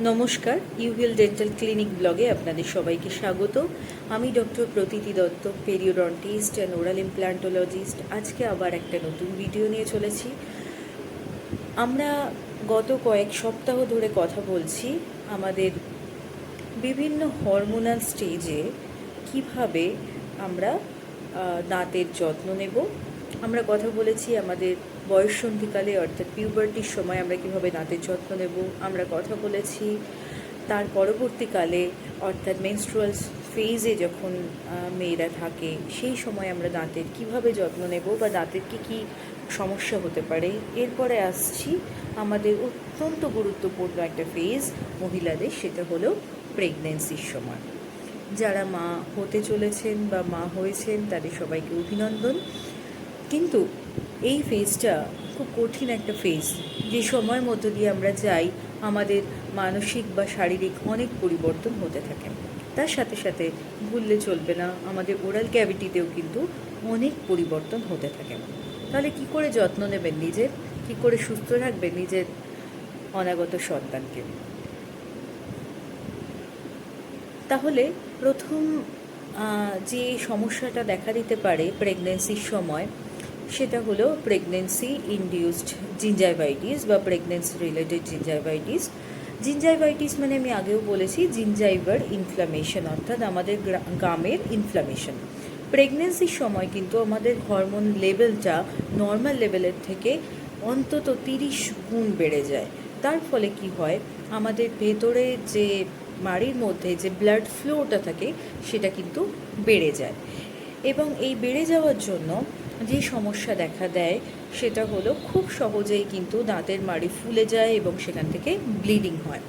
নমস্কার, ইউভিএল dental clinic ব্লগে আপনাদের সবাইকে স্বাগত। আমি doctor Prateeti Dutta, periodontist and oral implantologist. আজকে আবার একটা নতুন ভিডিও নিয়ে চলেছি। আমরা গত কয়েক সপ্তাহ ধরে কথা বলছি আমাদের বিভিন্ন হরমোনাল স্টেজে কিভাবে আমরা দাঁতের যত্ন নেব। আমরা কথা বলেছি আমাদের বয়ঃসন্ধিকালে অর্থাৎ পিউবার্টির সময় আমরা কিভাবে দাঁতের যত্ন নেব। আমরা কথা বলেছি তার পরবর্তীকালে অর্থাৎ মেনস্ট্রুয়াল ফেজে যখন মেয়েরা থাকে সেই সময় আমরা দাঁতের কিভাবে যত্ন নেব বা দাঁতের কী সমস্যা হতে পারে। এরপরে আসছি আমাদের অত্যন্ত গুরুত্বপূর্ণ একটা ফেজ মহিলাদের, সেটা হলো প্রেগনেন্সির সময়। যারা মা হতে চলেছেন বা মা হয়েছেন তাদের সবাইকে অভিনন্দন। কিন্তু এই ফেজটা খুব কঠিন একটা ফেজ, যে সময়ের মধ্য দিয়ে আমরা যাই আমাদের মানসিক বা শারীরিক অনেক পরিবর্তন হতে থাকে। তার সাথে সাথে ভুললে চলবে না, আমাদের ওরাল ক্যাভিটিতেও কিন্তু অনেক পরিবর্তন হতে থাকে। তাহলে কি করে যত্ন নেবেন নিজের, কি করে সুস্থ রাখবেন নিজের অনাগত সন্তানকে? তাহলে প্রথম যে সমস্যাটা দেখা দিতে পারে প্রেগনেন্সির সময়, সেটা হলো প্রেগনেন্সি ইনডিউসড জিঞ্জাইভাইটিস বা প্রেগনেন্সি রিলেটেড জিঞ্জাইভাইটিস। জিঞ্জাইভাইটিস মানে আমি আগেও বলেছি জিঞ্জাইভার ইনফ্লামেশন, অর্থাৎ আমাদের গামের ইনফ্লামেশন। প্রেগনেন্সির সময় কিন্তু আমাদের হরমোন লেভেলটা নর্মাল লেভেলের থেকে অন্তত 30 গুণ বেড়ে যায়। তার ফলে কি হয়, আমাদের ভেতরে যে মাড়ির মধ্যে যে ব্লাড ফ্লোটা থাকে সেটা কিন্তু বেড়ে যায়। এবং এই বেড়ে যাওয়ার জন্য যে সমস্যা দেখা দেয় সেটা হলো খুব সহজেই কিন্তু দাঁতের মাড়ি ফুলে যায় এবং সেখান থেকে ব্লিডিং হয়।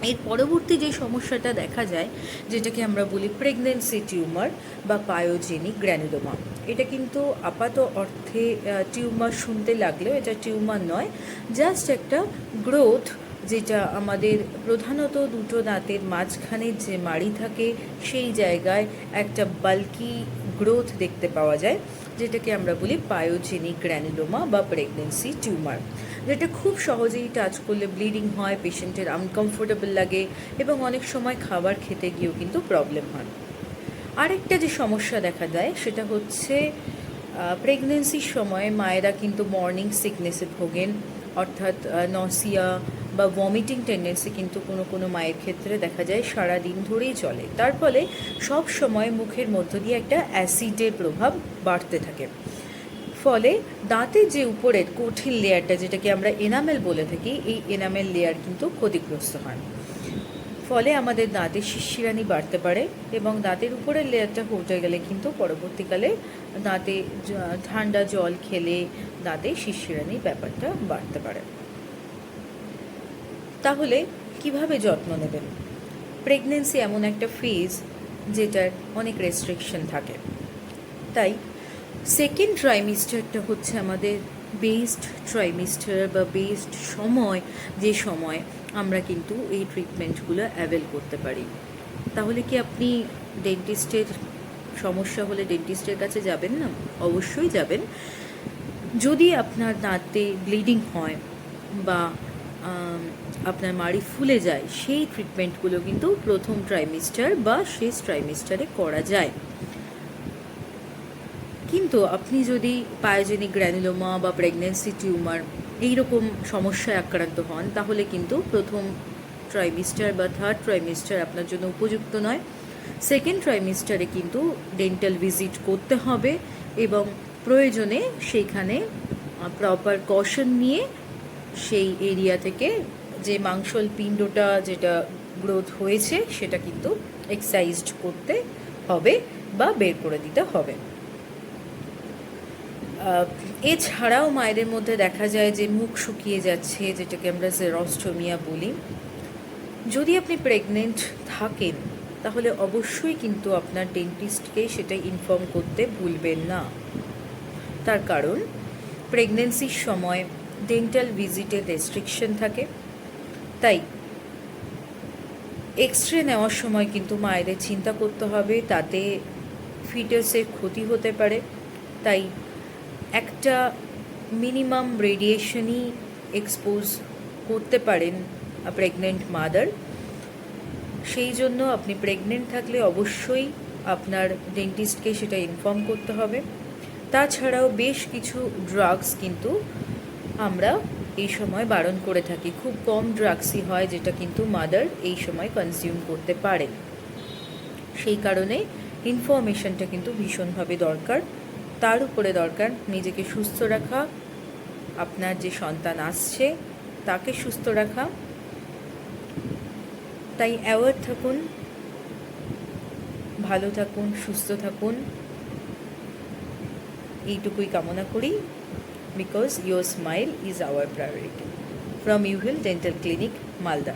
এর পরবর্তী যে সমস্যাটা দেখা যায়, যেটাকে আমরা বলি প্রেগনেন্সি টিউমার বা পায়োজেনিক গ্র্যানুলোমা। এটা কিন্তু আপাত অর্থে টিউমার শুনতে লাগলেও এটা টিউমার নয়, জাস্ট একটা গ্রোথ, যেটা আমাদের প্রধানত দুটো দাঁতের মাঝখানে যে মাড়ি থাকে সেই জায়গায় একটা বাল্কি গ্রোথ দেখতে পাওয়া যায়, যেটাকে আমরা বলি পায়োজেনিক গ্র্যানুলোমা বা প্রেগনেন্সি টিউমার। যেটা খুব সহজেই টাচ করলে ব্লিডিং হয়, পেশেন্টের আনকমফোর্টেবল লাগে এবং অনেক সময় খাবার খেতে গিয়েও কিন্তু প্রবলেম হয়। আরেকটা যে সমস্যা দেখা দেয় সেটা হচ্ছে প্রেগনেন্সির সময় মায়েরা কিন্তু মর্নিং সিকনেসে ভোগেন, অর্থাৎ নসিয়া বা ভমিটিং টেন্ডেন্সি কিন্তু কোনো কোনো মায়ের ক্ষেত্রে দেখা যায় সারা দিন ধরেই চলে। তার ফলে সব সময় মুখের মধ্য দিয়ে একটা অ্যাসিডের প্রভাব বাড়তে থাকে। ফলে দাঁতের যে উপরের কঠিন লেয়ারটা, যেটাকে আমরা এনামেল বলে থাকি, এই এনামেল লেয়ার কিন্তু ক্ষতিগ্রস্ত হয়। ফলে আমাদের দাঁতের শিরশিরানি বাড়তে পারে এবং দাঁতের উপরের লেয়ারটা হয়ে গেলে কিন্তু পরবর্তীকালে দাঁতে ঠান্ডা জল খেলে দাঁতে শিরশিরানির ব্যাপারটা বাড়তে পারে। তাহলে কিভাবে যত্ন নেবেন? প্রেগনেন্সি এমন একটা ফেজ যেটার অনেক রেস্ট্রিকশন থাকে, তাই সেকেন্ড ট্রাইমিস্টারটা হচ্ছে আমাদের বেস্ট ট্রাইমিস্টার বা বেস্ট সময়, যে সময় আমরা কিন্তু এই ট্রিটমেন্টগুলো অ্যাভেল করতে পারি। তাহলে কি আপনি ডেন্টিস্টের সমস্যা হলে ডেন্টিস্টের কাছে যাবেন না? অবশ্যই যাবেন। যদি আপনার দাঁতে ব্লিডিং হয় বা আপনার মাড়ি ফুলে যায়, সেই ট্রিটমেন্টগুলো কিন্তু প্রথম ট্রাইমিস্টার বা শেষ ট্রাইমিস্টারে করা যায়। কিন্তু আপনি যদি পায়োজেনিক গ্র্যানুলোমা বা প্রেগনেন্সি টিউমার এইরকম সমস্যায় আক্রান্ত হন, তাহলে কিন্তু প্রথম ট্রাইমিস্টার বা থার্ড ট্রাইমিস্টার আপনার জন্য উপযুক্ত নয়। সেকেন্ড ট্রাইমিস্টারে কিন্তু ডেন্টাল ভিজিট করতে হবে এবং প্রয়োজনে সেইখানে প্রপার কশন নিয়ে সেই এরিয়া থেকে যে মাংসল পিণ্ডটা যেটা গ্রোথ হয়েছে সেটা কিন্তু এক্সারসাইজড করতে হবে বা বের করে দিতে হবে। এছাড়াও মায়েদের মধ্যে দেখা যায় যে মুখ শুকিয়ে যাচ্ছে, যেটাকে আমরা জেরস্টোমিয়া বলি। যদি আপনি প্রেগনেন্ট থাকেন তাহলে অবশ্যই কিন্তু আপনার ডেন্টিস্টকে সেটা ইনফর্ম করতে ভুলবেন না। তার কারণ প্রেগনেন্সির সময় ডেন্টাল ভিজিটের রেস্ট্রিকশন থাকে, তাই এক্সরে নেওয়ার সময় কিন্তু মায়েদের চিন্তা করতে হবে, তাতে ফিটাসের ক্ষতি হতে পারে। তাই একটা মিনিমাম রেডিয়েশনই এক্সপোজ করতে পারেন প্রেগনেন্ট মাদার। সেই জন্য আপনি প্রেগনেন্ট থাকলে অবশ্যই আপনার ডেন্টিস্টকে সেটা ইনফর্ম করতে হবে। তাছাড়াও বেশ কিছু ড্রাগস কিন্তু আমরা এই সময় বারণ করে থাকি। খুব কম ড্রাগসই হয় যেটা কিন্তু মাদার এই সময় কনজিউম করতে পারে। সেই কারণে ইনফরমেশনটা কিন্তু ভীষণভাবে দরকার। তার উপরে দরকার নিজেকে সুস্থ রাখা, আপনার যে সন্তান আসছে তাকে সুস্থ রাখা। তাই অ্যাওয়ার থাকুন, ভালো থাকুন, সুস্থ থাকুন, এইটুকুই কামনা করি। Because your smile is our priority. From Uheal dental clinic, Malda.